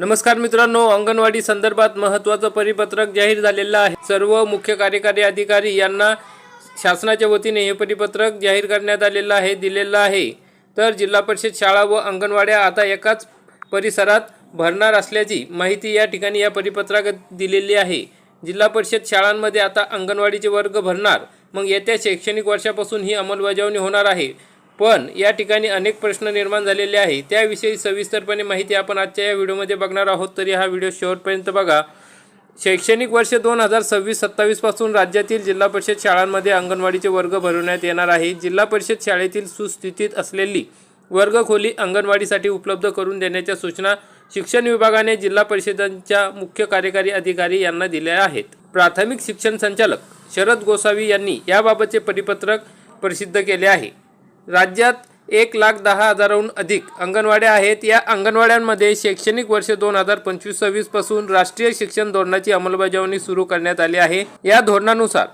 नमस्कार मित्रांनो, अंगणवाडी संदर्भात महत्त्वाचं परिपत्रक जाहीर झालेलं आहे। सर्व मुख्य कार्यकारी अधिकारी यांना शासनाच्या वतीने हे परिपत्रक जाहीर करण्यात आलेलं आहे, दिलेलं आहे। तर जिल्हा परिषद शाळा व अंगणवाड्या आता एकाच परिसरात भरणार असल्याची माहिती या ठिकाणी या परिपत्रकात दिलेली आहे। जिल्हा परिषद शाळांमध्ये आता अंगणवाडीचे वर्ग भरणार, मग येत्या शैक्षणिक वर्षापासून ही अंमलबजावणी होणार आहे। पण या ठिकाणी अनेक प्रश्न निर्माण झालेले आहे, त्याविषयी सविस्तरपणे माहिती आपण आजच्या या व्हिडिओमध्ये बघणार आहोत। तरी हा व्हिडिओ शेवटपर्यंत बघा। शैक्षणिक वर्ष 2026-27 पासून राज्यातील जिल्हा परिषद शाळांमध्ये अंगणवाडीचे वर्ग भरवण्यात येणार आहे। जिल्हा परिषद शाळेतील सुस्थितीत असलेली वर्गखोली अंगणवाडीसाठी उपलब्ध करून देण्याच्या सूचना शिक्षण विभागाने जिल्हा परिषदांच्या मुख्य कार्यकारी अधिकारी यांना दिल्या आहेत। प्राथमिक शिक्षण संचालक शरद गोसावी यांनी याबाबतचे परिपत्रक प्रसिद्ध केले आहे। राज्यात 1,10,000हून अधिक अंगणवाड्या आहेत। या अंगणवाड्यांमध्ये शैक्षणिक वर्ष 2025-26 पासून राष्ट्रीय शिक्षण धोरणाची अंमलबजावणी सुरू करण्यात आली आहे। या धोरणानुसार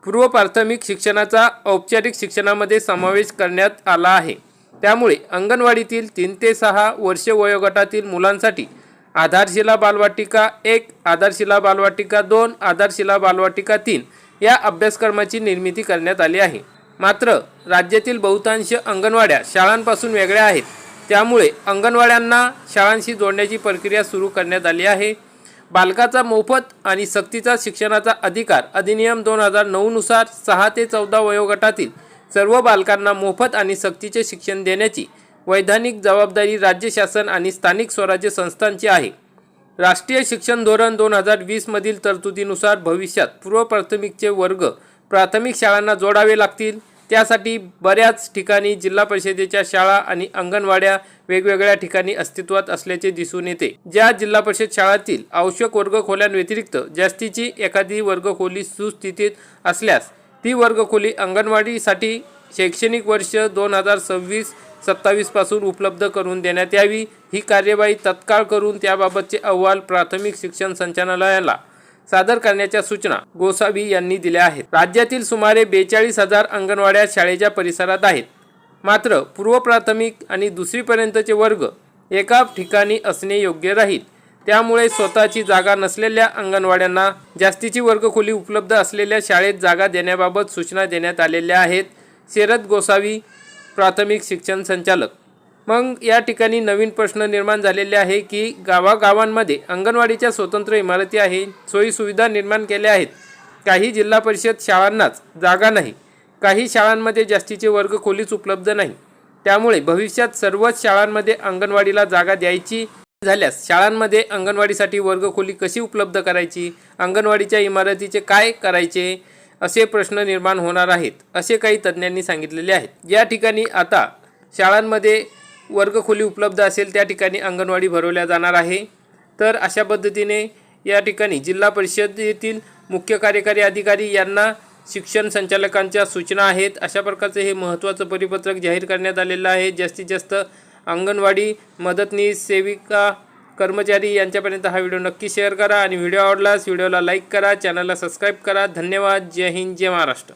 पूर्व प्राथमिक शिक्षणाचा औपचारिक शिक्षणामध्ये समावेश करण्यात आला आहे। त्यामुळे अंगणवाडीतील 3 ते 6 वर्ष वयोगटातील मुलांसाठी आधारशिला बालवाटिका 1, आधारशिला बालवाटिका 2, आधारशिला बालवाटिका 3 या अभ्यासक्रमाची निर्मिती करण्यात आली आहे। मात्र राज्यातील बहुतांश अंगणवाड्या शाळांपासून वेगळ्या आहेत, त्यामुळे अंगणवाड्यांना शाळांशी जोडण्याची प्रक्रिया सुरू करण्यात आली आहे। बालकाचा मोफत आणि सक्तीचा शिक्षणाचा अधिकार अधिनियम 2009 नुसार 6 ते 14 वयोगटातील सर्व बालकांना मोफत आणि सक्तीचे शिक्षण देण्याची वैधानिक जबाबदारी राज्य शासन आणि स्थानिक स्वराज्य संस्थांची आहे। राष्ट्रीय शिक्षण धोरण 2020 मधील तरतुदीनुसार भविष्यात पूर्व प्राथमिकचे वर्ग प्राथमिक शाळांना जोडावे लागतील। त्यासाठी बऱ्याच ठिकाणी जिल्हा परिषदेच्या शाळा आणि अंगणवाड्या वेगवेगळ्या ठिकाणी अस्तित्वात असल्याचे दिसून येते। ज्या जिल्हा परिषद शाळांतील आवश्यक वर्गखोल्यांव्यतिरिक्त जास्तीची एखादी वर्गखोली सुस्थितीत असल्यास ती वर्गखोली अंगणवाडीसाठी शैक्षणिक वर्ष 2026-27 पासून उपलब्ध करून देण्यात यावी। ही कार्यवाही तत्काळ करून त्याबाबतचे अहवाल प्राथमिक शिक्षण संचालनालयाला सादर करण्याच्या सूचना गोसावी यांनी दिल्या आहेत। राज्यातील सुमारे 42,000 अंगणवाड्या शाळेच्या परिसरात आहेत। मात्र पूर्व प्राथमिक आणि दुसरीपर्यंतचे वर्ग एका ठिकाणी असणे योग्य राहील। त्यामुळे स्वतःची जागा नसलेल्या अंगणवाड्यांना जास्तीची वर्गखोली उपलब्ध असलेल्या शाळेत जागा देण्याबाबत सूचना देण्यात आलेल्या आहेत। शरद गोसावी, प्राथमिक शिक्षण संचालक। मग या ठिकाणी नवीन प्रश्न निर्माण झालेले आहे की गावागावांमध्ये अंगणवाडीच्या स्वतंत्र इमारती आहे, सोयी सुविधा निर्माण केल्या आहेत। काही जिल्हा परिषद शाळांनाच जागा नाही, काही शाळांमध्ये जास्तीचे वर्गखोलीच उपलब्ध नाही। त्यामुळे भविष्यात सर्वच शाळांमध्ये अंगणवाडीला जागा द्यायची झाल्यास शाळांमध्ये अंगणवाडीसाठी वर्गखोली कशी उपलब्ध करायची, अंगणवाडीच्या इमारतीचे काय करायचे, असे प्रश्न निर्माण होणार आहेत, असे काही तज्ज्ञांनी सांगितलेले आहेत। या ठिकाणी आता शाळांमध्ये वर्गखोली उपलब्ध असेल त्या ठिकाणी अंगणवाडी भरवल्या जाणार आहे। तर अशा पद्धतीने या ठिकाणी जिल्हा परिषदेतील मुख्य कार्यकारी अधिकारी यांना शिक्षण संचालकांच्या सूचना आहेत। अशा प्रकारचे हे महत्त्वाचं परिपत्रक जाहीर करण्यात आलेलं आहे। जास्तीत जास्त अंगणवाडी मदतनीस, सेविका, कर्मचारी यांच्यापर्यंत हा व्हिडिओ नक्की शेअर करा आणि व्हिडिओ आवडल्यास व्हिडिओला लाईक करा, चॅनलला सबस्क्राईब करा। धन्यवाद। जय हिंद, जय महाराष्ट्र।